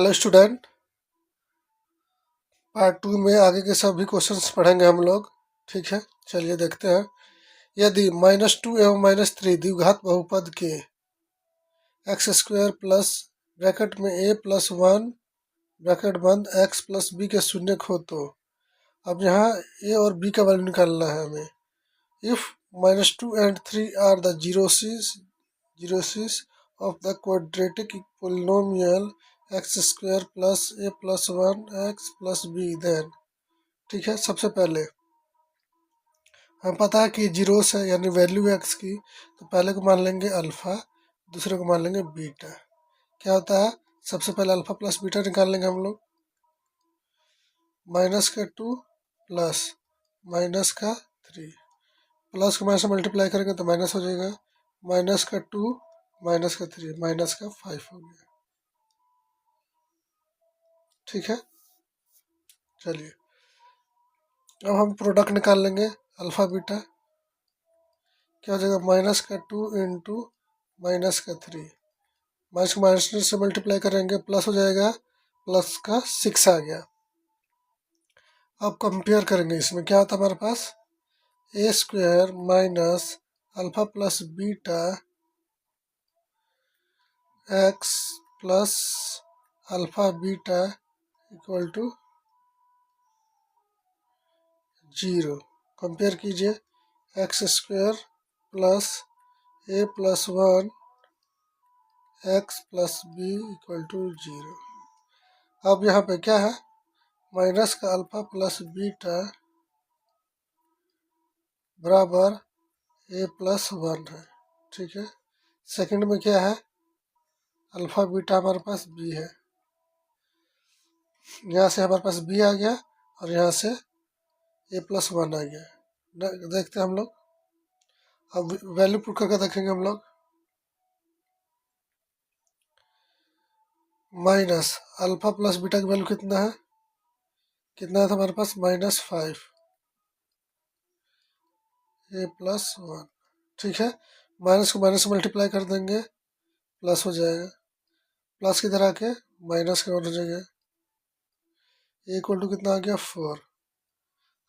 Hello student, part 2 में आगे के सभी क्वेश्चंस पढ़ेंगे हम लोग। ठीक है, चलिए देखते हैं। यदि -2 एवं -3 द्विघात बहुपद के x² प्लस ब्रैकेट में a प्लस 1 ब्रैकेट बंद x प्लस b के शून्यक हो तो अब यहाँ a और b का वैल्यू निकालना है हमें। If -2 and 3 are the zeroes of the quadratic polynomial x² plus a plus 1 x plus b, then ठीक है। सबसे पहले हमें पता है कि जीरोस है यानी वैल्यू है एक्स की, तो पहले को मान लेंगे अल्फ़ा, दूसरे को मान लेंगे बीटा। क्या होता है, सबसे पहले अल्फ़ा प्लस बीटा निकाल लेंगे हम लोग। -2 प्लस -3, प्लस को माइनस से मल्टीप्लाई करेंगे तो माइनस हो जाएगा। -2 -3 -5 हो गया। ठीक है, चलिए अब हम प्रोडक्ट निकाल लेंगे अल्फ़ा बीटा। क्या हो जाएगा, -2 इंटू -3, माइनस को माइनस से मल्टीप्लाई करेंगे प्लस हो जाएगा, प्लस का 6 आ गया। अब कंपेयर करेंगे, इसमें क्या होता है हमारे पास a² minus alpha plus beta x plus alpha beta equal to 0। Compare कीजिए, x² plus a plus 1 x plus b equal to 0। अब यहाँ पे क्या है, माइनस का अल्फ़ा प्लस बीटा बराबर a प्लस 1 है। ठीक है, सेकंड में क्या है, अल्फ़ा बीटा हमारे पास b है। यहाँ से हमारे पास b आ गया और यहाँ से a प्लस 1 आ गया। देखते हैं हम लोग, अब वैल्यू पुट करके देखेंगे हम लोग। माइनस अल्फ़ा प्लस बीटा की वैल्यू कितना है, कितना था हमारे पास -5 a प्लस 1। ठीक है, माइनस को माइनस से मल्टीप्लाई कर देंगे, प्लस हो जाएगा। प्लस की तरह आके माइनस के हो जाएगा। ए इक्वल टू कितना आ गया, 4।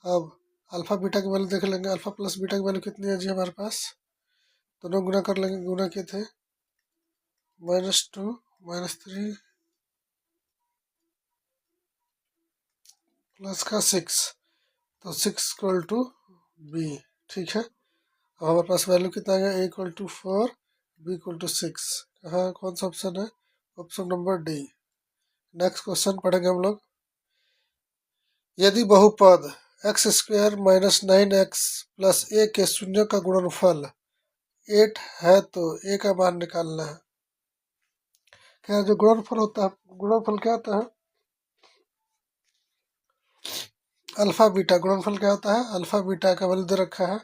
अब अल्फ़ा बीटा की वैल्यू देख लेंगे। अल्फ़ा प्लस बीटा की वैल्यू कितनी है जी हमारे पास, दोनों गुना कर लेंगे। गुना किए थे -2 -3 प्लस का 6, तो 6 इक्वल टू बी। ठीक है, अब हमारे पास वैल्यू कितना आ गया, a equal to 4 b equal to 6। कहाँ, कौन सा ऑप्शन है, option number D. Next question पढ़ेंगे हम लोग। यदि बहुपद x² minus 9x plus a के शून्य का गुणनफल 8 है तो a का मान निकालना है। क्या जो गुणनफल होता है, गुणनफल क्या होता है, अल्फा बीटा। गुणनफल क्या होता है, अल्फा बीटा का वैल्यू दे रखा है।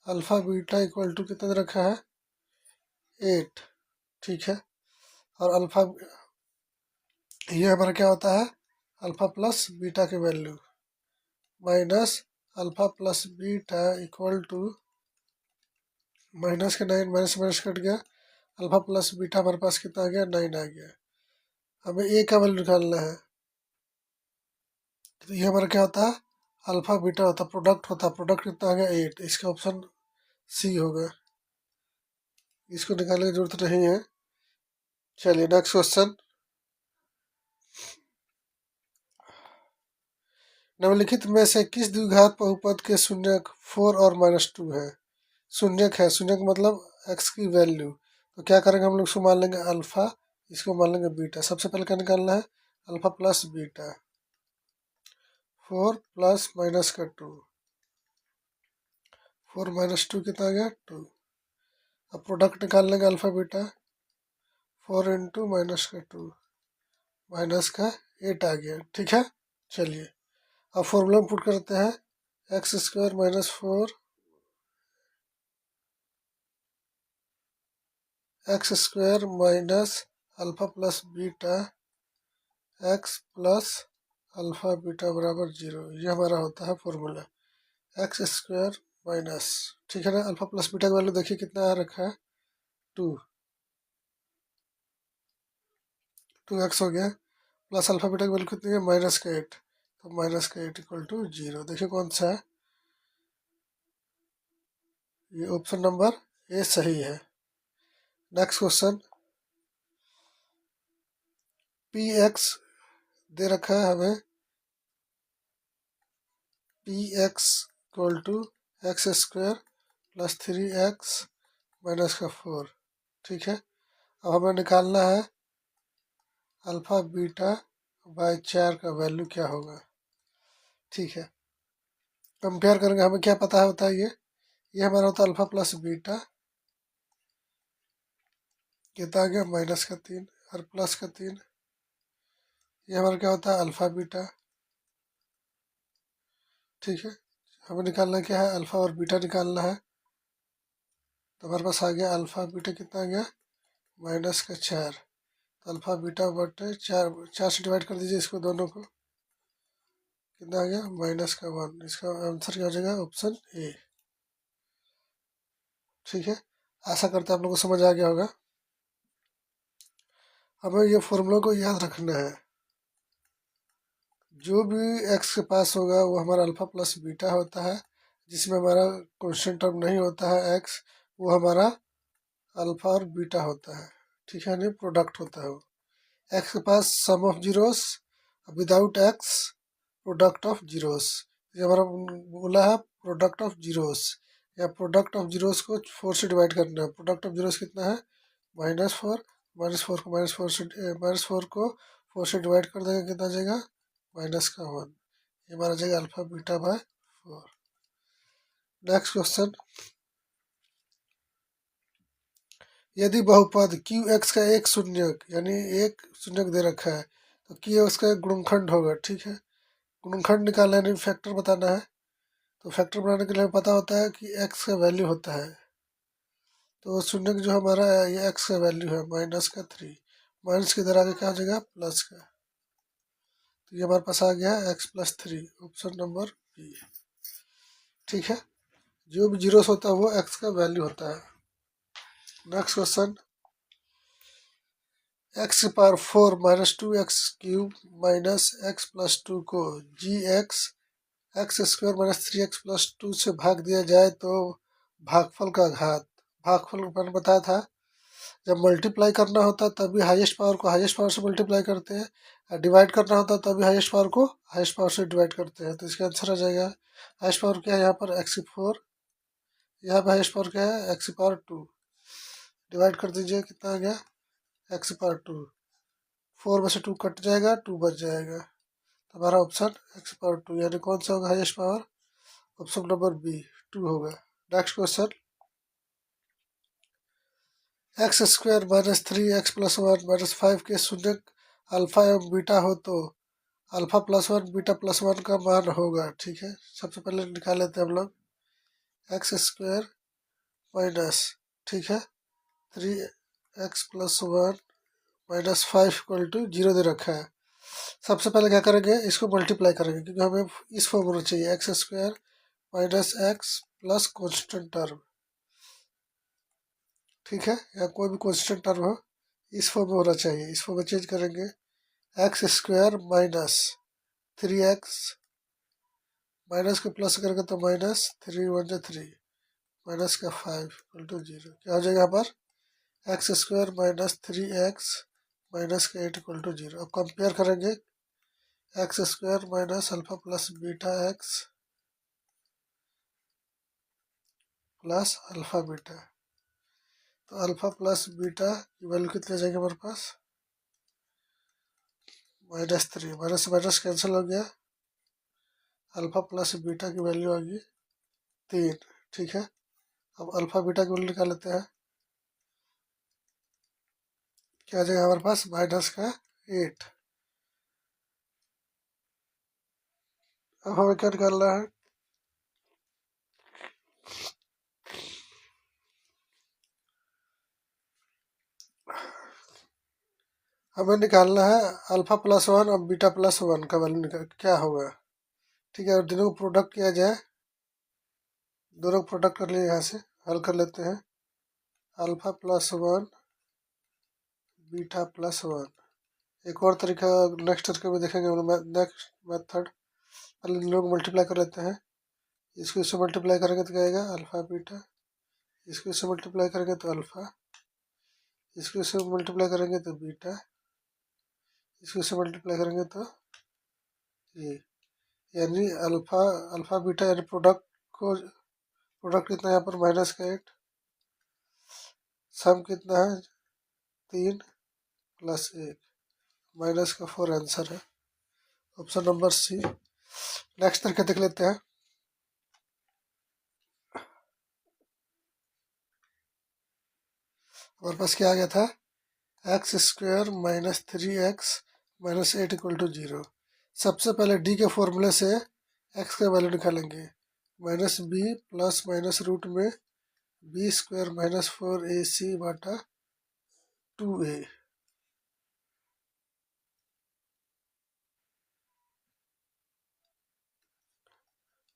अल्फा बीटा इक्वल टू कितना दे रखा है, 8। ठीक है, और अल्फा ये हमारा क्या होता है, अल्फा प्लस बीटा की value minus alpha plus beta equal to minus के 9, माइनस माइनस कट गया। अल्फा प्लस बीटा हमारे पास कितना आ गया, 9 आ गया। हमें ए का वैल्यू निकालना है, तो ये हमारा क्या होता है, अल्फा बीटा होता है, प्रोडक्ट होता है। प्रोडक्ट कितना आ गया, 8। इसका ऑप्शन सी होगा, इसको निकालने की जरूरत नहीं है। चलिए नेक्स्ट क्वेश्चन। निम्नलिखित में से किस द्विघात बहुपद के शून्यक 4 और -2 है। शून्यक है, शून्यक मतलब x की वैल्यू, तो क्या करेंगे हम लोग, इसको मान लेंगे अल्फा, इसको मान लेंगे बीटा। सबसे पहले क्या निकालना है, alpha plus beta. 4 plus minus का 2, 4 -2 कितना आ गया, 2। अब प्रोडक्ट निकाल लेंगे अल्फा बीटा। 4 इंटू माइनस का 2 माइनस का 8 आ गया। ठीक है, चलिए अब फॉर्मूला में पुट करते हैं। x² minus 4 x² minus alpha plus beta x plus alpha beta बराबर 0। ये हमारा होता है फॉर्मूला, x² माइनस, ठीक है ना। अल्फा प्लस बीटा का वैल्यू देखिए कितना आ रखा है, टू एक्स हो गया, प्लस अल्फा बीटा की वैल्यू कितनी है, -8, तो -8 इक्वल टू 0। देखिए कौन सा है, ये ऑप्शन नंबर ए सही है। नेक्स्ट क्वेश्चन, पी एक्स दे रखा है हमें, P X equal to X square plus 3x minus का 4। ठीक है, अब हमें निकालना है अल्फा बीटा बाय 4 का वैल्यू क्या होगा। ठीक है, कंपेयर करेंगे, हमें क्या पता होता है, ये हमारा होता है अल्फा प्लस बीटा, कितना आ गया -3 और प्लस का 3, ये हमारा क्या होता है अल्फा बीटा। ठीक है, हमें निकालना क्या है, अल्फा और बीटा निकालना है, तो हमारे पास आ गया अल्फा बीटा कितना आ गया -4, तो अल्फा बीटा बटे 4, 4 से डिवाइड कर दीजिए इसको दोनों को, कितना आ गया -1। इसका आंसर क्या हो जाएगा, ऑप्शन ए। ठीक है, आशा करते हैं आप लोगों को समझ आ गया होगा। हमें ये फॉर्मूला को याद रखना है, जो भी एक्स के पास होगा वो हमारा अल्फा प्लस बीटा होता है, जिसमें हमारा कांस्टेंट टर्म नहीं होता है एक्स, वो हमारा अल्फा और बीटा होता है। ठीक है, नहीं प्रोडक्ट होता है वो। एक्स के पास sum of zeros, without X product of zeros, ये हमारा बोला है प्रोडक्ट ऑफ जीरोस, या प्रोडक्ट ऑफ जीरोस को 4 से डिवाइड करना है। प्रोडक्ट ऑफ जीरोस कितना है -4, -4 को -4 को 4 से डिवाइड कर देंगे, कितना आ जाएगा -1, ये हमारा जाएगा alpha beta by 4। Next question, यदि बहुपद क्यू एक्स का एक शून्यक यानी एक शून्यक दे रखा है, तो क्यू एक्स का एक गुणनखंड होगा। ठीक है, गुणनखंड निकालना है, फैक्टर बताना है, तो फैक्टर बनाने के लिए पता होता है कि एक्स का वैल्यू होता है, तो शून्यक जो हमारा है ये एक्स का वैल्यू है -3, माइनस के इधर आगे क्या हो जाएगा प्लस का, तो ये हमारे पास आ गया x+3, ऑप्शन नंबर बी। ठीक है, जो भी जीरो होता है वो एक्स का वैल्यू होता है। नेक्स्ट क्वेश्चन, एक्स की पावर 4 -2x³ माइनस x+2 को x² -3x+2 से भाग दिया जाए तो भागफल का घात, भागफल मैंने बताया था, जब मल्टीप्लाई करना होता है तभी हाईएस्ट पावर को हाईएस्ट पावर से मल्टीप्लाई करते हैं, और डिवाइड करना होता है तभी हाईएस्ट पावर को हाईएस्ट पावर से डिवाइड करते हैं। तो इसका आंसर आ जाएगा, हाईएस्ट पावर क्या है यहाँ पर x4, यहाँ पर हाईएस्ट पावर क्या है x², डिवाइड कर दीजिए, कितना आ गया x², 4 में से 2 कट जाएगा, 2 बच जाएगा, तो हमारा ऑप्शन x², यानी कौन सा होगा highest power, option number B 2 होगा। नेक्स्ट क्वेश्चन, x² -3x+1 -5 के शून्यक अल्फा एवं बीटा हो तो अल्फा +1 बीटा +1 का मान होगा। ठीक है, सबसे पहले निकाल लेते हैं हम लोग, x² माइनस, ठीक है, 3x+1 -5 इक्वल टू 0 दे रखा है। सबसे पहले क्या करेंगे, इसको मल्टीप्लाई करेंगे, क्योंकि हमें इस फॉर्म होना चाहिए x² -x plus constant term. ठीक है, या कोई भी कॉन्स्टेंट टर्म हो इस फॉर्म में होना चाहिए, इस फॉर्म में चेंज करेंगे, x² -3x माइनस के प्लस करेंगे तो -3 × 3 माइनस का 5 इक्वल टू 0। क्या हो जाएगा यहाँ पर x² -3x माइनस का 8 इक्वल टू 0। अब कंपेयर करेंगे x² minus alpha plus beta x plus alpha beta, तो अल्फा प्लस बीटा की वैल्यू कितनी आ जाएगी हमारे पास -3, माइनस से माइनस कैंसिल हो गया, अल्फा प्लस बीटा की वैल्यू आ गई 3। ठीक है, अब अल्फा बीटा की वैल्यू निकाल लेते हैं, क्या आ जाएगा हमारे पास -8। अब हमें क्या निकालना है, हमें निकालना है α+1 और β+1 का वैल्यू निकाल क्या होगा। ठीक है, और दोनों को प्रोडक्ट किया जाए, दोनों को प्रोडक्ट कर लिए, यहाँ से हल कर लेते हैं। Alpha plus one beta plus one. एक और तरीका नेक्स्ट तरीके में देखेंगे हम लोग। नेक्स्ट मेथड, पहले इन लोग मल्टीप्लाई कर लेते हैं। इसको इससे मल्टीप्लाई करेंगे तो क्या आएगा, अल्फा बीटा। इसको इससे मल्टीप्लाई करेंगे तो अल्फा। इसको इससे मल्टीप्लाई करेंगे तो बीटा। इसको इससे मल्टीप्लाई करेंगे तो ये, यानी अल्फा अल्फा बीटा, यानी प्रोडक्ट कितना है यहाँ पर, -8। सम कितना है, 3 + 1, -4 आंसर है, ऑप्शन नंबर सी। नेक्स्ट तरीके देख लेते हैं। हमारे पास क्या आ गया था, x² - 3x - 8 = 0। सबसे पहले डी के फॉर्मूले से x का वैल्यू निकालेंगे, -b प्लस माइनस रूट में b² - 4ac बटा 2a।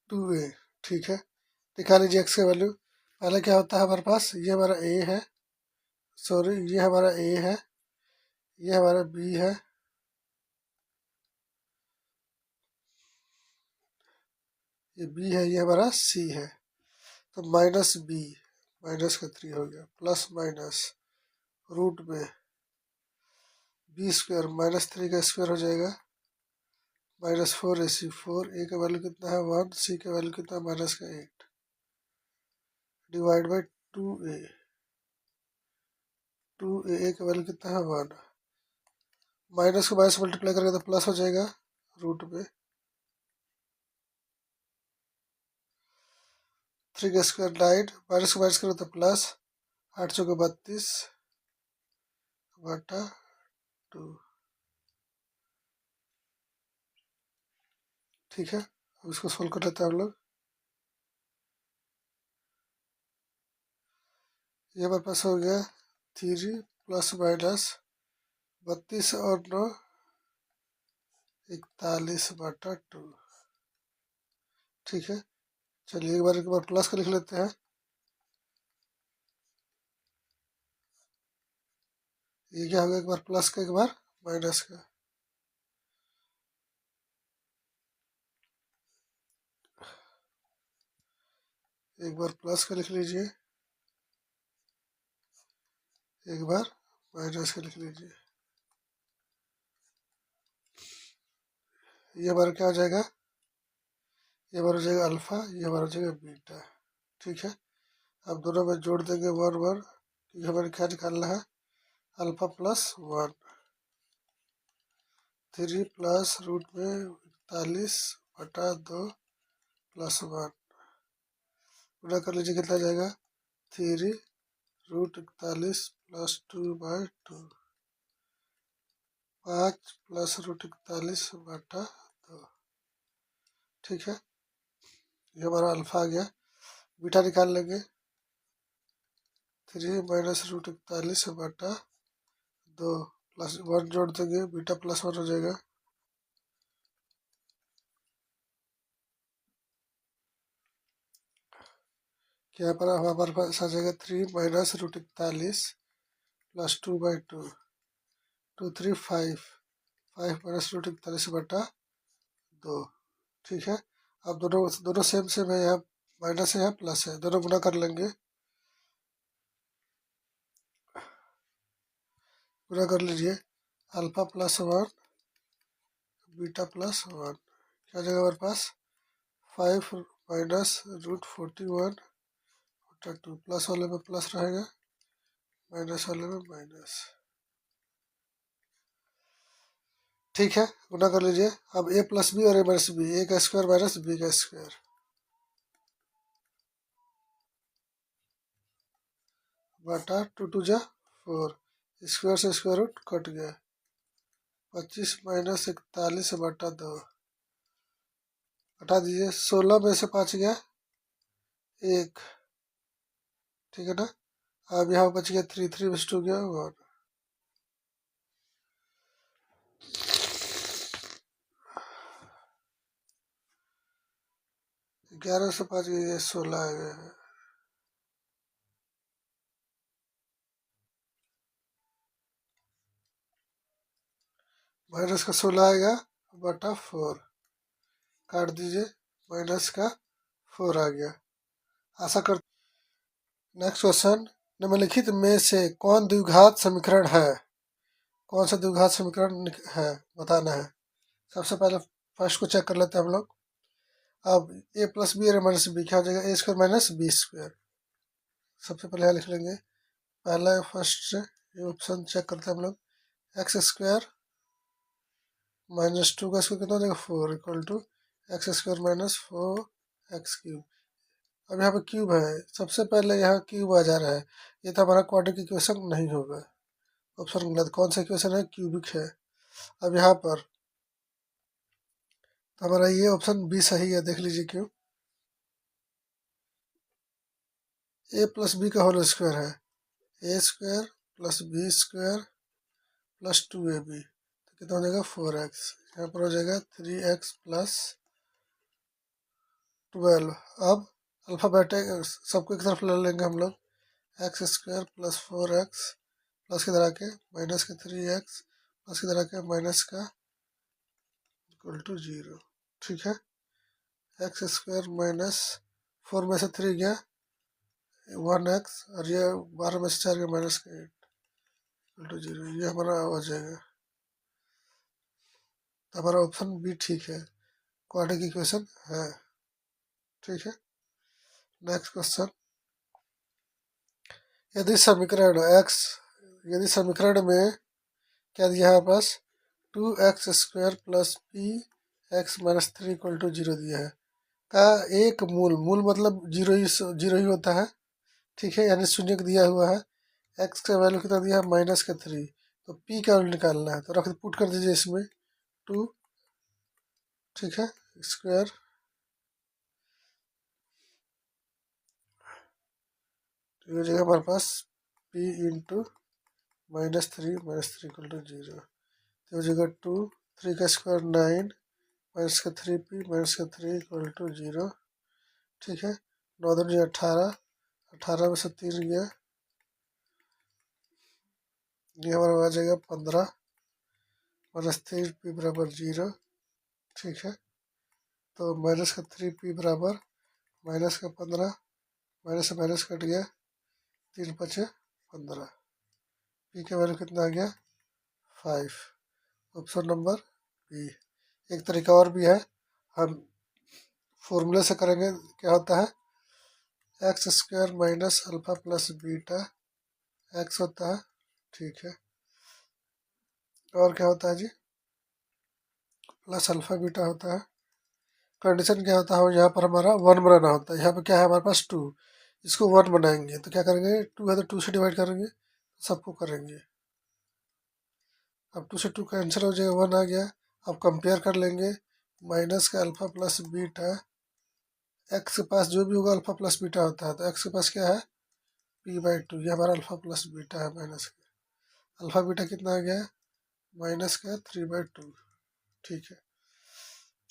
2a, ठीक है। दिखा लीजिए x का वैल्यू। पहले क्या होता है हमारे पास, ये हमारा a है, सॉरी ये हमारा a है, ये हमारा b है, ये b है, ये हमारा c है। तो -b, -3 हो गया, प्लस माइनस रूट में b² -3 का स्क्वायर हो जाएगा, -4ac। 4a का वैल्यू कितना है 1, c का वैल्यू कितना है -8, डिवाइड बाई 2a। 2a का वैल्यू कितना है 1। माइनस को माइनस मल्टीप्लाई करेंगे तो प्लस हो जाएगा, रूट में 3 का स्क्वायर 9, माइनस को माइनस करें तो प्लस, 8 चौके 32 बटा 2। ठीक है, अब इसको सोल्व कर लेते हैं हम लोग। ये हमारे पास हो गया 3 प्लस माइनस 32 और 9 41 बटा 2। ठीक है, चलिए एक बार प्लस का लिख लेते हैं। ये क्या होगा, एक बार प्लस का एक बार माइनस का। एक बार प्लस का लिख लीजिए, एक बार माइनस का लिख लीजिए। ये हमारा क्या हो जाएगा, ये हमारा हो जाएगा अल्फा, ये हमारा हो जाएगा बीटा। ठीक है, अब दोनों में जोड़ देंगे 1 1, क्योंकि हमें क्या निकालना है, अल्फा प्लस 1। 3 प्लस रूट में 41 बटा 2 प्लस 1, गुणा कर लीजिए, कितना जाएगा 3 रूट 41 प्लस 2/2, 5 प्लस रूट 41 बटा 2। ठीक है, ये हमारा अल्फा आ गया। बीटा निकाल लेंगे, 3 माइनस रूट 41 बटा 2 प्लस 1 जोड़ देंगे, बीटा प्लस 1 हो जाएगा। यहाँ पर हमारे पास आ जाएगा 3 माइनस रूट 41 प्लस 2/2, 2 3 5, 5 माइनस रूट 41 बटा 2। ठीक है, अब दोनों दोनों सेम सेम है, यहाँ माइनस है यहाँ प्लस है, दोनों गुना कर लेंगे। गुना कर लीजिए, अल्फा प्लस 1 बीटा प्लस 1 क्या हो जाएगा हमारे पास, 5 माइनस रूट 41 बटा 2, प्लस वाले में प्लस रहेगा, माइनस वाले में माइनस। ठीक है, गुना कर लीजिए। अब a प्लस बी और a माइनस बी, a का स्क्वायर माइनस b का स्क्वायर बटा 2 2 जा 4, स्क्वायर से स्क्वायर रूट कट गया, 25 माइनस 41 बटा 2, हटा दीजिए, 16 में से 5 गया 1। ठीक है ना, अब यहाँ बच गया 3 3 बस 2 गया 1। 11 से 5 गया 16 आ गया। माइनस का 16 आएगा बटा 4, काट दीजिए, माइनस का 4 आ गया। आशा कर नेक्स्ट क्वेश्चन, निम्नलिखित में से कौन द्विघात समीकरण है? कौन सा द्विघात समीकरण है बताना है। सबसे पहले फर्स्ट को चेक कर लेते हैं हम लोग। अब a plus B minus B क्या हो जाएगा, A square minus B square. सबसे पहले यहाँ लिख लेंगे, पहला फर्स्ट से ये ऑप्शन चेक करते हैं हम लोग। एक्स स्क्वायर माइनस 2 का स्क्वायर कितना हो जाएगा 4 equal to X square minus 4x cube. अब यहाँ पे क्यूब है, सबसे पहले यहाँ क्यूब आ जा रहा है, ये तो हमारा क्वाड्रेटिक इक्वेशन नहीं होगा, ऑप्शन गलत। कौन सा इक्वेशन है, क्यूबिक है। अब यहाँ पर तो हमारा ये ऑप्शन बी सही है, देख लीजिए क्यों। ए प्लस बी का होल स्क्वायर है, A square plus B square plus 2ab, तो कितना हो जाएगा 4x। यहाँ पर हो जाएगा 3x प्लस 12। अब अल्फ़ाबेटिक सबको एक तरफ ले लेंगे हम लोग, x square plus 4x plus किधर आके माइनस का 3x प्लस किधर आके माइनस का इक्वल टू 0। ठीक है, एक्स स्क्वायर माइनस 4 में से 3 गया 1x, और ये 12 में से 4 गया माइनस का 8 इक्वल टू 0। ये हमारा आ जाएगा, तो हमारा ऑप्शन बी ठीक है, क्वाड्रेटिक इक्वेशन है। ठीक है, नेक्स्ट क्वेश्चन, यदि समीकरण x, यदि समीकरण में क्या दिया है पास 2x square plus P X minus 3 equal to 0 दिया है, का एक मूल, मूल मतलब जीरो ही होता है। ठीक है, यानी शून्य का दिया हुआ है, एक्स का वैल्यू कितना दिया है माइनस का 3, तो पी का वैल्यू निकालना है, तो रख पुट कर दीजिए इसमें 2। ठीक है, स्क्वायर तो हो जाएगा हमारे पास पी इंटू -3 इक्वल टू 0, तो हो जाएगा 2, 3 का स्क्वायर 9 माइनस का 3p माइनस का 3 इक्वल टू 0। ठीक है, 9 दूनी 18, 18 में से 3 गया, ये हमारा आ जाएगा 15 माइनस 3p बराबर 0। ठीक है, तो माइनस का 3p बराबर माइनस का 15, माइनस से माइनस कट गया, 3 बचे 15, पी का वैल्यू कितना आ गया 5, ऑप्शन नंबर बी। एक तरीका और भी है, हम फॉर्मूले से करेंगे। क्या होता है, x square minus alpha plus beta x होता है। ठीक है, और क्या होता है जी, प्लस अल्फा बीटा होता है। कंडीशन क्या होता है, यहाँ पर हमारा 1 बनाना होता है, यहाँ पर क्या है हमारे पास 2, इसको 1 बनाएंगे तो क्या करेंगे, 2 है तो 2 से डिवाइड करेंगे, सबको करेंगे। अब 2 से 2 कैंसिल हो जाएगा, 1 आ गया। अब कंपेयर कर लेंगे, माइनस का अल्फा प्लस बीटा, एक्स के पास जो भी होगा अल्फा प्लस बीटा होता है, तो एक्स के पास क्या है p/2, ये हमारा अल्फा प्लस बीटा है माइनस का। अल्फा बीटा कितना आ गया माइनस का 3/2। ठीक है,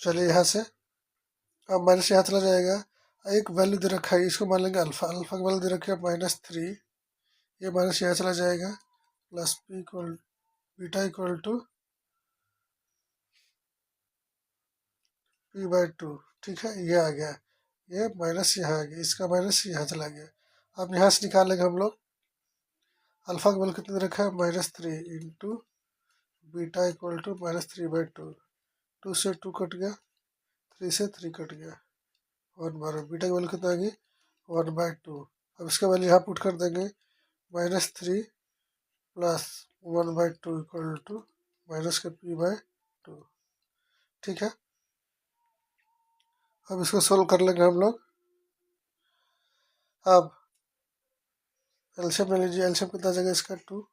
चलिए यहाँ से अब माइनस यहाँ चला जाएगा, एक वैल्यू दे रखा है, इसको मान लेंगे अल्फा, अल्फा की वैल्यू दे रखी है -3, ये माइनस यहाँ चला जाएगा, plus P equal beta equal to p/2। ठीक है, ये आ गया, ये माइनस यहाँ आ गया, इसका माइनस यहाँ चला गया। अब यहाँ से निकालेंगे हम लोग, अल्फा की वैल्यू कितनी दे रखा है -3 इंटू बीटा इक्वल टू -3/2, 2 से 2 कट गया, 3 से 3 कट गया, 1/2। बीटा की वैल्यू कितना आ गई 1/2। अब इसका वैल्यू यहाँ पुट कर देंगे, -3 प्लस 1/2 इक्वल टू माइनस का p/2। ठीक है, अब इसको सोल्व कर लेंगे हम लोग। अब एलसीएम ले लीजिए, एलसीएम कितना आ जाएगा इसका 2,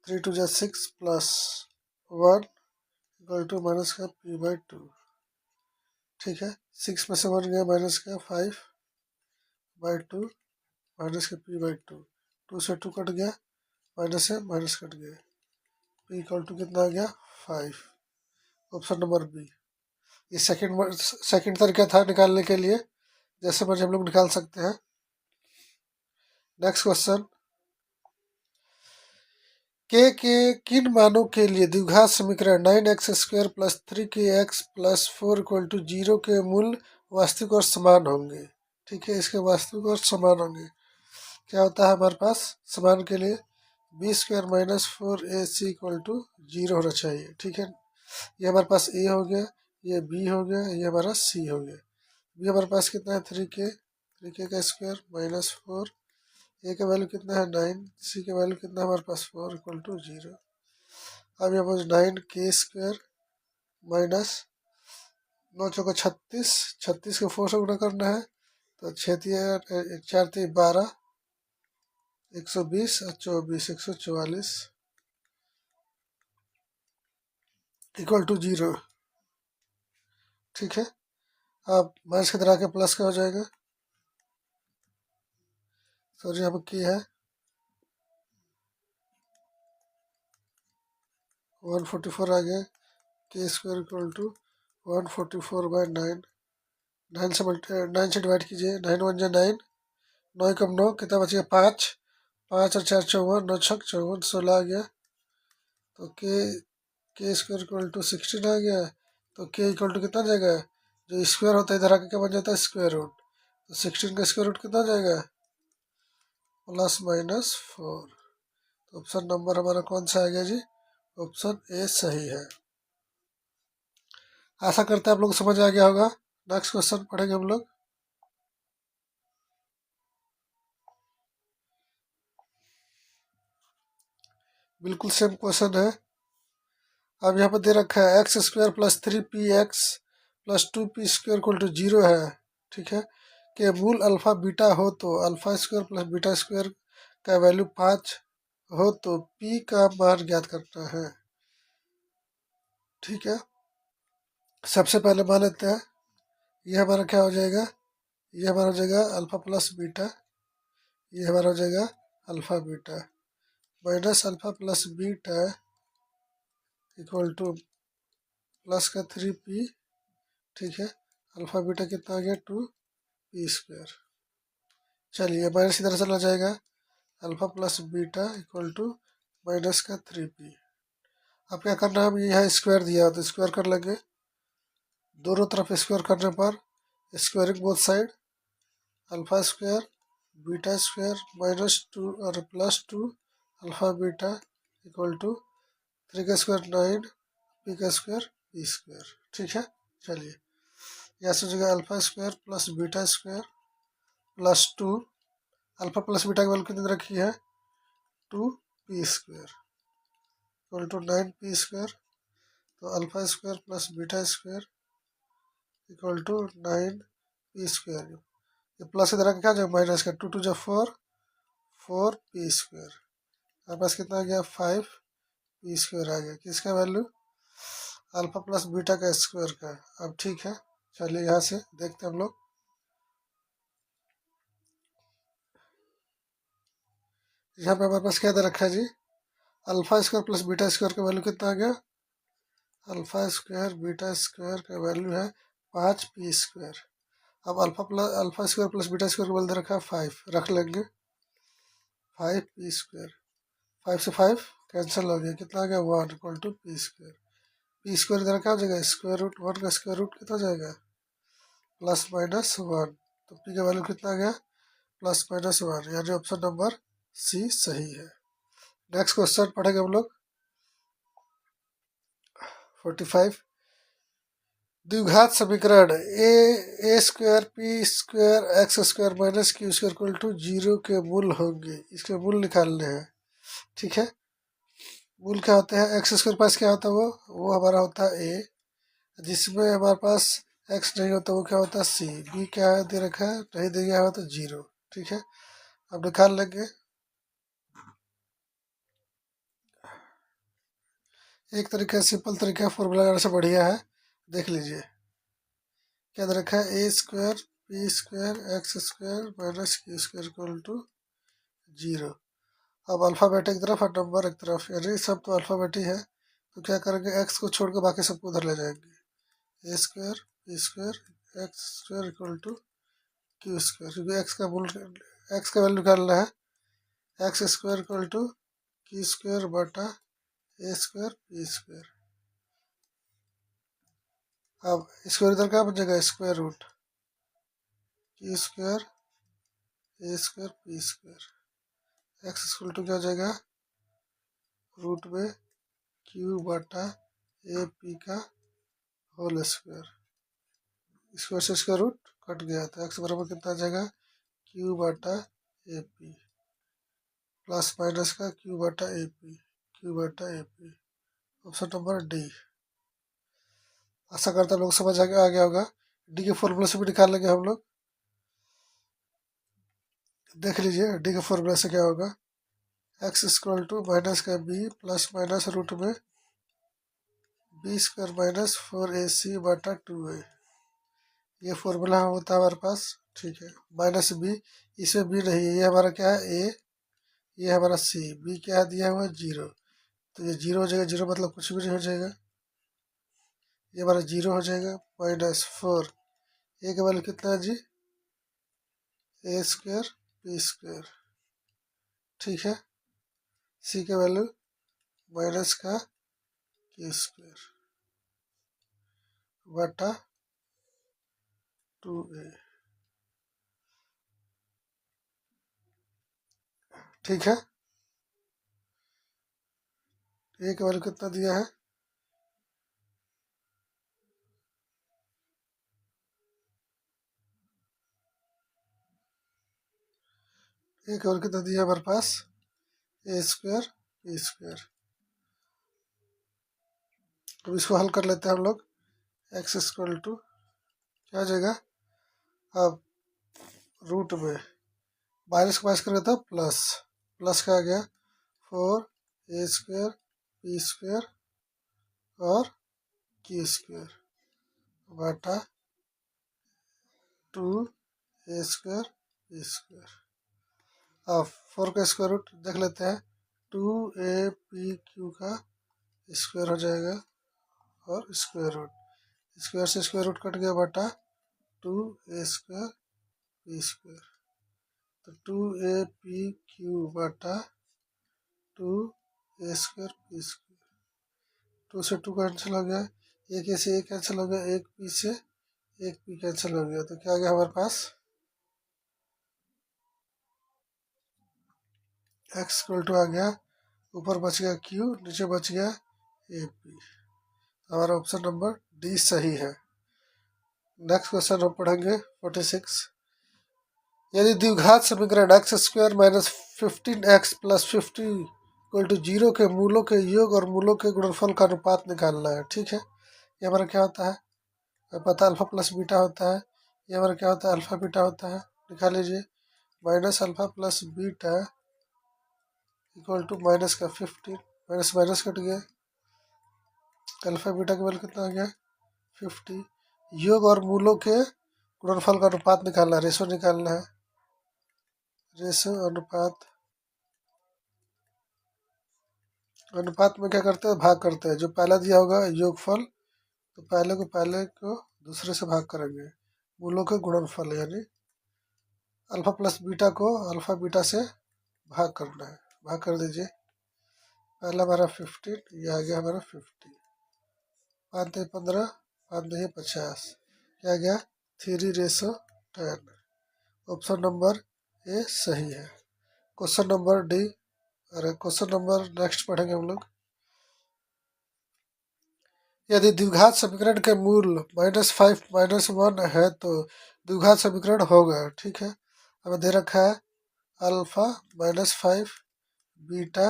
3 2 जा 6 प्लस 1 इक्वल टू माइनस का p/2। ठीक है, 6 में से 1 गया माइनस का 5/2 माइनस का p/2, 2 से 2 कट गया, माइनस से माइनस कट गया, p इक्वल टू कितना आ गया 5, ऑप्शन नंबर बी। ये सेकंड तरीका था निकालने के लिए, जैसे मर्जी हम लोग निकाल सकते हैं। नेक्स्ट क्वेश्चन, के किन मानों के लिए द्विघात समीकरण 9x² + 3kx + 4 = 0 के मूल वास्तविक और समान होंगे। ठीक है, इसके वास्तविक और समान होंगे। क्या होता है हमारे पास समान के लिए b² - 4ac = 0 होना चाहिए। ठीक है, ये हमारे पास a हो गया, ये b हो गया, ये हमारा c हो गया। b हमारे पास कितना है 3k का स्क्वायर -4, a का वैल्यू कितना है 9, c का वैल्यू कितना है हमारे पास 4 = 0। अब यहाँ पर 9k² माइनस 9 चौका 36, 36 को 4 से गुणा करना है तो 4×3 = 12, 120 और 24 144 = 0। ठीक है, अब माइनस की तरह के प्लस का हो जाएगा। सॉरी यहाँ पर की है 144 आ गया। k² = 144/9, 9 से डिवाइड कीजिए, 9 1 जा 9, 9 कम 9 कितना बचेगा 5, 5 और 4 54, 9 6 54, 16 आ गया। तो k² = 16 आ गया। तो k = कितना जाएगा, जो स्क्वायर होता है इधर आके क्या बन जाता है स्क्वायर रूट। तो 16 का स्क्वायर रूट कितना जाएगा +-4। तो ऑप्शन नंबर हमारा कौन सा आ गया जी, ऑप्शन ए सही है। आशा करते हैं आप लोग को समझ आ गया होगा। नेक्स्ट क्वेश्चन पढ़ेंगे हम लोग। बिल्कुल सेम क्वेश्चन है। अब यहाँ पर दे रखा है x² + 3px + 2p² = 0 है। ठीक है, कि मूल अल्फा बीटा हो तो α² + β² का वैल्यू 5 हो तो p का मान ज्ञात करना है। ठीक है, सबसे पहले मान लेते हैं, ये हमारा क्या हो जाएगा, ये हमारा हो जाएगा अल्फा प्लस बीटा, ये हमारा हो जाएगा alpha beta minus alpha plus beta = plus का 3p। ठीक है, अल्फा बीटा कितना आ गया 2p²। चलिए माइनस की तरह चला जाएगा, अल्फा प्लस बीटा = माइनस का 3p। अब क्या करना है, हम यहाँ स्क्वायर दिया तो स्क्वायर कर लेंगे। दोनों तरफ स्क्वायर करने पर स्क्वायरिंग बोथ साइड, α² β² -2 और +2 अल्फा बीटा = 3 का स्क्वायर 9 p² p²। ठीक है, चलिए यहाँ से जगह α² + β² +2, अल्फा प्लस बीटा की वैल्यू कितनी रखी है 2p² = 9p²। तो α² + β² = 9p²। ये प्लस इधर क्या जाएगा माइनस का 2 2 जा 4, 4p²। हमारे पास कितना आ गया 5p² आ गया, किसका वैल्यू अल्फा प्लस बीटा का स्क्वायर का। अब ठीक है, चलिए यहाँ से देखते हैं हम लोग। यहाँ पे हमारे पास क्या दे रखा है जी, α² + β² का वैल्यू कितना आ गया, α² β² का वैल्यू है 5p²। अब α² + β² का वैल्यू दे रखा है 5, रख लेंगे 5p²। 5 से 5 कैंसिल हो गया, कितना आ गया 1 = p²। p² इधर क्या हो जाएगा स्क्वायर रूट, 1 का स्क्वायर रूट कितना हो जाएगा +-1। तो p का वैल्यू कितना आ गया +-1, यानी ऑप्शन नंबर सी सही है। नेक्स्ट क्वेश्चन पढ़ेंगे हम लोग 45। द्विघात समीकरण a² p² x² - q² = 0 के मूल होंगे। इसके मूल निकालने हैं। ठीक है, मूल क्या होते हैं, x² पास क्या होता है वो हमारा होता है a, जिसमें हमारे पास x नहीं होता वो क्या होता है c, b क्या है दे रखा है नहीं दे गया है तो 0। ठीक है, अब निकाल लेंगे। एक तरीका सिंपल तरीका फॉर्मूला लगाने से बढ़िया है, देख लीजिए क्या दे रखा है a² p² x² - q² = 0। अब अल्फ़ाबेट एक तरफ और नंबर एक तरफ, यानी सब तो अल्फ़ाबेट ही है। तो क्या करेंगे x को छोड़ के बाकी सबको उधर ले जाएंगे, a² p² x² = q², क्योंकि x का मूल x का वैल्यू निकालना है, x² = क्यू स्क्वायर बटा ए स्क्वायर पी स्क्वायर। अब स्क्वायर इधर क्या बन जाएगा, square root Q square A square P square. X equal to क्या हो जाएगा, रूट में क्यू बटा ए पी का होल स्क्वायर। स्क्वायर से स्क्वायर रूट कट गया तो एक्स बराबर कितना आ जाएगा, क्यू बटा ए पी प्लस माइनस का क्यू बटा ए पी, क्यू बटा A P. Option number D. आशा करता लोग समझ आ गया होगा। डी के फॉर्मूले से भी निकाल लेंगे हम लोग। देख लीजिए डी के फॉर्मूले से क्या होगा, एक्स इक्वल टू माइनस का बी प्लस माइनस रूट में बी स्क्वायर माइनस 4ac बटा 2a। ये फॉर्मूला होता है हमारे पास, ठीक है। माइनस बी, इसमें बी नहीं है, ये हमारा क्या है ए, ये हमारा सी, बी क्या दिया हुआ है 0, तो ये 0 हो जाएगा। 0 मतलब कुछ भी नहीं हो जाएगा, ये हमारा 0 हो जाएगा। माइनस 4, ए का वैल्यू कितना है जी, ए स्क्वायर पी स्क्वायर, ठीक है। सी का वैल्यू माइनस का क्यू स्क्वायर बटा 2a, ठीक है। ए का वैल्यू कितना दिया है, ए का वैल्यू कितना दिया है हमारे पास, ए स्क्वायर पी स्क्वायर। अब इसको हल कर लेते हैं हम लोग। एक्स इक्वल टू क्या हो जाएगा, अब रूट में माइनस को माइनस करेंगे तो प्लस, प्लस का आ गया 4 ए स्क्वायर पी स्क्वायर और क्यू स्क्वायर बटा 2 ए स्क्वायर पी स्क्वायर। अब 4 का स्क्वायर रूट देख लेते हैं, 2a p q का स्क्वायर हो जाएगा और स्क्वायर रूट, स्क्वायर से स्क्वायर रूट कट गया बटा 2a स्क्वायर पी स्क्वायर। तो 2a p q बटा 2a स्क्वायर पी स्क्वायर। 2 से 2 कैंसिल हो गया, एक ए से एक कैंसिल हो गया, एक पी से एक पी कैंसिल हो गया, तो क्या आ गया हमारे पास, एक्स इक्वल टू आ गया, ऊपर बच गया क्यू, नीचे बच गया ए पी। हमारा ऑप्शन नंबर डी सही है। नेक्स्ट क्वेश्चन हम पढ़ेंगे 46। यदि द्विघात समीकरण X square minus 15x plus 50 equal to 0 के मूलों के योग और मूलों के गुणनफल का अनुपात निकालना है, ठीक है। ये हमारा क्या होता है, पता अल्फा प्लस बीटा होता है। ये हमारा क्या होता है, अल्फा बीटा होता है, निकाल लीजिए। Minus alpha plus beta equal to minus का 15, माइनस माइनस कट गया, अल्फा बीटा का वैल्यू कितना आ गया 50। योग और मूलों के गुणनफल का अनुपात निकालना है, रेशो निकालना है, रेशो अनुपात। अनुपात में क्या करते हैं, भाग करते हैं। जो पहला दिया होगा योगफल, तो पहले को दूसरे से भाग करेंगे। मूलों के गुणनफल यानी अल्फा प्लस बीटा को अल्फा बीटा से भाग करना है, भाग कर दीजिए। पहला हमारा 15, ये आ गया हमारा 50, 5 3 15, 5 2 50, क्या गया 3:10। ऑप्शन नंबर ए सही है। क्वेश्चन नंबर डी, अरे क्वेश्चन नंबर नेक्स्ट पढ़ेंगे हम लोग। यदि द्विघात समीकरण के मूल -5 -1 है तो द्विघात समीकरण होगा, ठीक है। हमें दे रखा है अल्फा -5 बीटा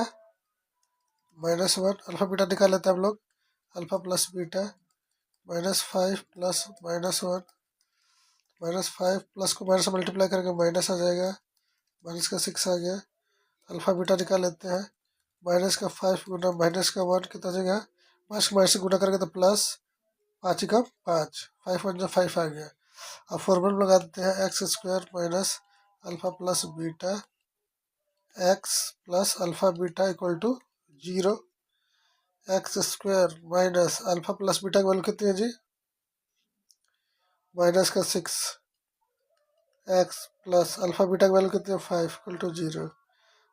-1, अल्फा बीटा निकाल लेते हैं हम लोग। Alpha plus beta -5 plus -1, -5 plus को माइनस से मल्टीप्लाई करके माइनस आ जाएगा, माइनस का 6 आ गया। अल्फा बीटा निकाल लेते हैं, माइनस का 5 गुना माइनस का 1 कितना आ जाएगा, माइनस से गुना करके तो प्लस 5 का 5, 5 1 5 आ गया। अब फॉर्मूला लगा देते हैं, X square minus alpha plus beta X plus alpha beta equal to 0। X square minus alpha plus beta की वैल्यू कितनी है जी, माइनस का 6, एक्स प्लस अल्फा बीटा की वैल्यू कितनी है 5 इक्वल टू 0।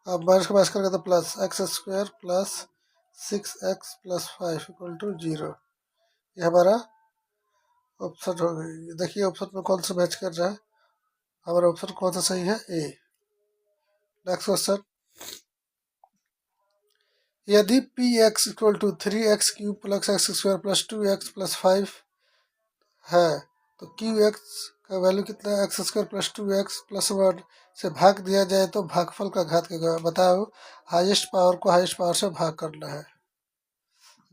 अब माइनस को माइनस करेंगे तो plus X square plus 6x plus 5 equal to 0। ये हमारा ऑप्शन हो गई। देखिए ऑप्शन में कौन सा मैच कर रहा है, हमारा ऑप्शन कौन सा सही है, ए। नेक्स्ट क्वेश्चन, यदि P X equal to 3x³ plus X square plus 2x plus 5 है तो क्यू एक्स का वैल्यू कितना है, x square plus 2x plus 1 से भाग दिया जाए तो भागफल का घात क्या बताओ। हाईएस्ट पावर को हाईएस्ट पावर से भाग करना है,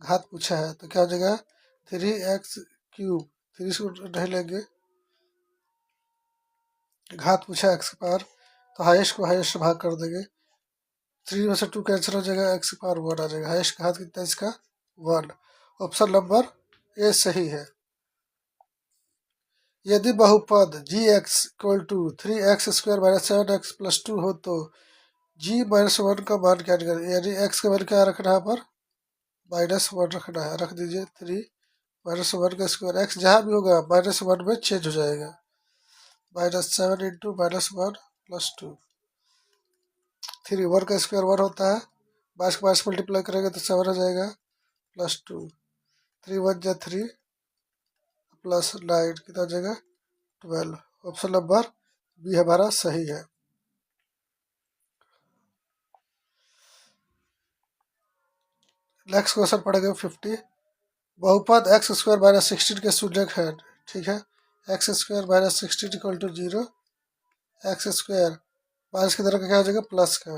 घात पूछा है तो क्या हो जाएगा 3x³। 3 को नहीं लेंगे, घात पूछा एक्स की पावर तो हाईएस्ट को हाईएस्ट से भाग कर देंगे। 3 में से 2 कैंसिल हो जाएगा, एक्स की पावर 1 आ जाएगा। हाईएस्ट घात कितना है इसका 1। ऑप्शन नंबर ए सही है। यदि बहुपद जी X equal to 3x² minus 7x plus 2 हो तो g माइनस 1 का मान क्या निकालें, यानी x का मान क्या रखना है पर -1 रखना है, रख दीजिए 3 माइनस 1 का स्क्वायर, x जहाँ भी होगा -1 में चेंज हो जाएगा। -7 इंटू -1 प्लस 2, 3 1 का स्क्वायर 1 होता है, 22 को 22 मल्टीप्लाई करेंगे तो 7 हो जाएगा प्लस 2, 3 1 जा 3 प्लस 9 कितना हो जाएगा 12। ऑप्शन नंबर बी हमारा सही है। नेक्स्ट क्वेश्चन पढ़ेंगे 50। बहुपद x² माइनस 16 के शून्यक है, ठीक है। x² minus 16 equal to 0, x² minus की तरह का क्या हो जाएगा प्लस का,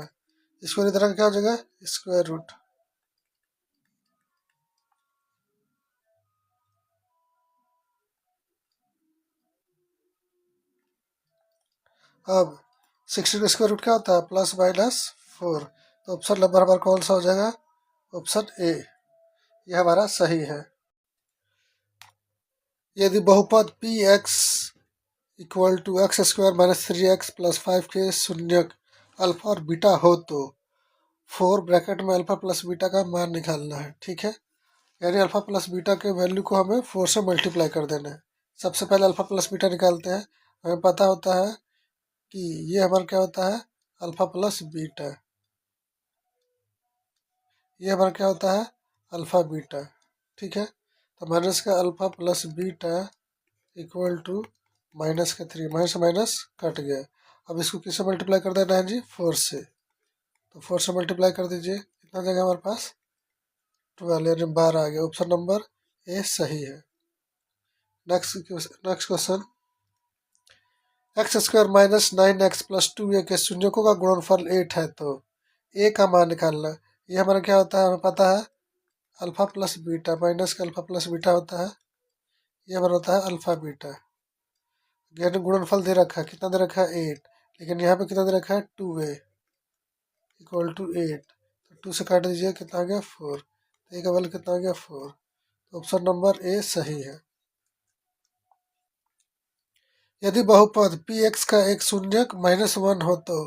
स्क्वायर की तरह का क्या हो जाएगा स्क्वायर रूट। अब 16 का स्क्वायर रूट क्या होता है +-4, तो ऑप्शन नंबर हमारा कौन सा हो जाएगा, ऑप्शन ए, यह हमारा सही है। यदि बहुपद P X equal to x² minus 3x plus 5 के शून्यक अल्फा और बीटा हो तो 4 ब्रैकेट में अल्फा प्लस बीटा का मान निकालना है, ठीक है। यानी अल्फा प्लस बीटा के वैल्यू को हमें 4 से मल्टीप्लाई कर देना है। सबसे पहले अल्फा प्लस बीटा निकालते हैं। हमें पता होता है कि ये हमारा क्या होता है अल्फा प्लस बीटा, ये हमारा क्या होता है अल्फा बीटा, ठीक है। तो माइनस का alpha plus beta equal to minus का 3, माइनस माइनस कट गया। अब इसको किससे मल्टीप्लाई कर देना है जी 4 से, तो 4 से मल्टीप्लाई कर दीजिए, कितना जगह हमारे पास 12 यानी 12 आ गया। ऑप्शन नंबर ए सही है। Next question, x² minus 9x plus 2a के शून्यकों का गुणनफल 8 है तो a का मान निकालना। ये हमारा क्या होता है हमें पता है अल्फा प्लस बीटा, माइनस का अल्फा प्लस बीटा होता है, ये हमारा होता है अल्फा बीटा। यानी गुणनफल दे रखा है, कितना दे रखा है 8, लेकिन यहाँ पे कितना दे रखा है 2a इक्वल टू 8, तो 2 से काट दीजिए कितना आ गया 4, तो a का वैल्यू कितना आ गया 4, तो ऑप्शन नंबर ए सही है। यदि बहुपद पी एक्स का एक शून्यक -1 हो तो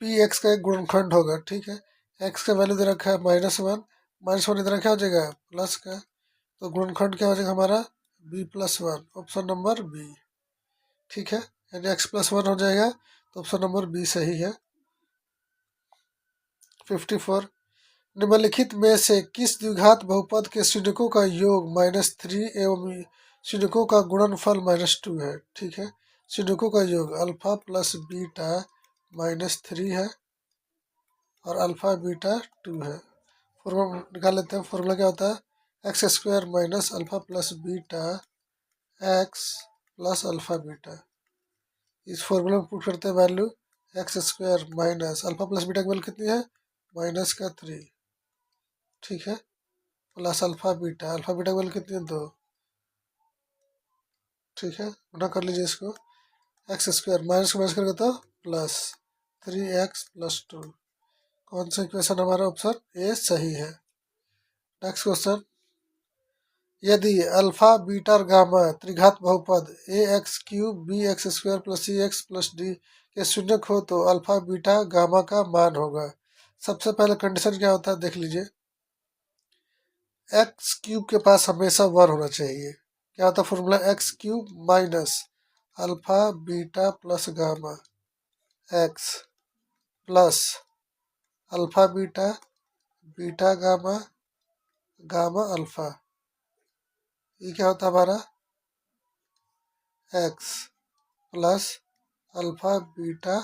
पी एक्स का एक गुणनखंड होगा, ठीक है। एक्स का वैल्यू दे रखा है -1, -1 इधर क्या हो जाएगा प्लस का, तो गुणनखंड क्या हो जाएगा हमारा b+1, ऑप्शन नंबर बी, ठीक है। यानी x+1 हो जाएगा, तो ऑप्शन नंबर बी सही है। 54, निम्नलिखित में से किस द्विघात बहुपद के शून्यकों का योग -3 एवं शून्यकों का गुणनफल -2 है, ठीक है। शून्यकों का योग अल्फा प्लस बीटा -3 है और अल्फा बीटा 2 है। फॉर्मूला निकाल लेते हैं। फॉर्मूला क्या होता है x² minus alpha plus beta x plus alpha beta. इस फॉर्मूला में पुट करते हैं value x² minus alpha plus beta की वैल्यू कितनी है -3, ठीक है, प्लस अल्फा बीटा की वैल्यू कितनी है 2, ठीक है। गुणा कर लीजिए इसको, x² माइनस को माइनस करेंगे तो प्लस 3x प्लस 2। कौन सा इक्वेशन हमारा ऑप्शन ए सही है। नेक्स्ट क्वेश्चन, यदि अल्फा बीटा और गामा त्रिघात बहुपद ax³ bx² plus cx plus d के शून्यक हो तो अल्फा बीटा गामा का मान होगा। सबसे पहले कंडीशन क्या होता है देख लीजिए, x³ के पास हमेशा 1 होना चाहिए। क्या होता है formula x³ minus alpha beta plus gamma x plus alpha beta, beta gamma, gamma alpha. ये क्या होता है हमारा X plus alpha beta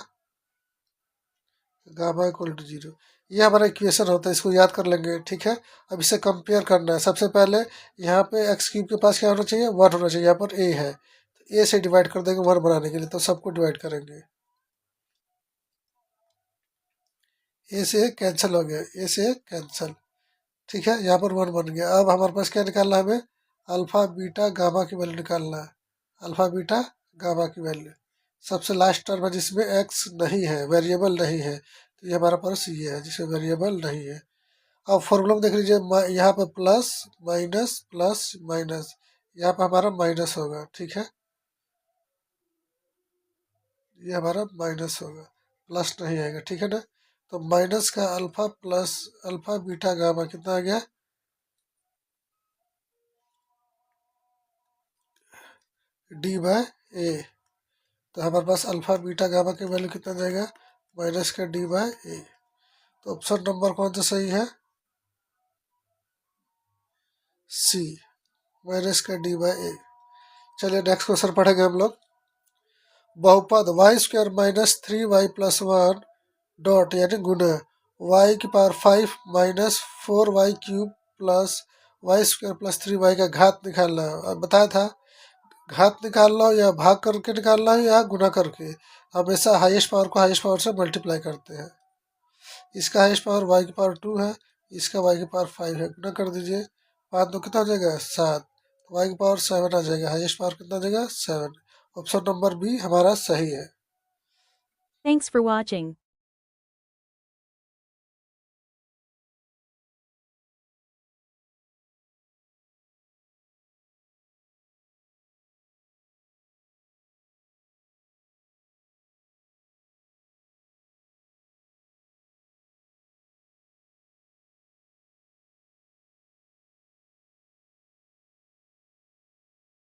gamma equal to 0। ये हमारा इक्वेशन होता है, इसको याद कर लेंगे। ठीक है, अब इसे कंपेयर करना है। सबसे पहले यहाँ पे एक्स क्यूब के पास क्या होना चाहिए, 1 होना चाहिए। यहाँ पर ए है तो ए से डिवाइड कर देंगे 1 बनाने के लिए, तो सबको डिवाइड करेंगे। ए से कैंसिल हो गया, ए से कैंसिल। ठीक है, यहाँ पर 1 बन गया। अब हमारे पास क्या निकालना है, हमें अल्फा बीटा गामा की वैल्यू निकालना है। अल्फा बीटा गामा की वैल्यू सबसे लास्ट टर्म है जिसमें एक्स नहीं है, वेरिएबल नहीं है, तो ये हमारे पास ये है जिसमें वेरिएबल नहीं है। अब फॉर्मूला में देख लीजिए, यहाँ पे प्लस माइनस प्लस माइनस, यहाँ पे हमारा माइनस होगा। ठीक है, ये हमारा माइनस होगा, प्लस नहीं आएगा। ठीक है ना, तो माइनस का alpha plus alpha beta gamma कितना आ गया, डी बाय ए। तो हमारे पास अल्फा बीटा गामा की वैल्यू कितना जाएगा, माइनस का डी बाय ए। तो ऑप्शन नंबर कौन सा सही है, सी, माइनस का डी बाय ए। चलिए नेक्स्ट क्वेश्चन पढ़ेंगे हम लोग। बहुपद Y square minus 3y plus 1 dot यानी गुना वाई की power 5 minus 4y cube plus Y square plus 3y का घात निकालना है। अब बताया था घात निकालना हो या भाग करके निकालना हो या गुना करके, हमेशा हाईएस्ट पावर को हाईएस्ट पावर से मल्टीप्लाई करते हैं। इसका हाईएस्ट पावर y की पावर 2 है, इसका y की पावर 5 है। गुना कर दीजिए, 5 दो कितना हो जाएगा 7, y की पावर 7 आ जाएगा। हाईएस्ट पावर कितना आ जाएगा 7। ऑप्शन नंबर बी हमारा सही है। Thanks for watching.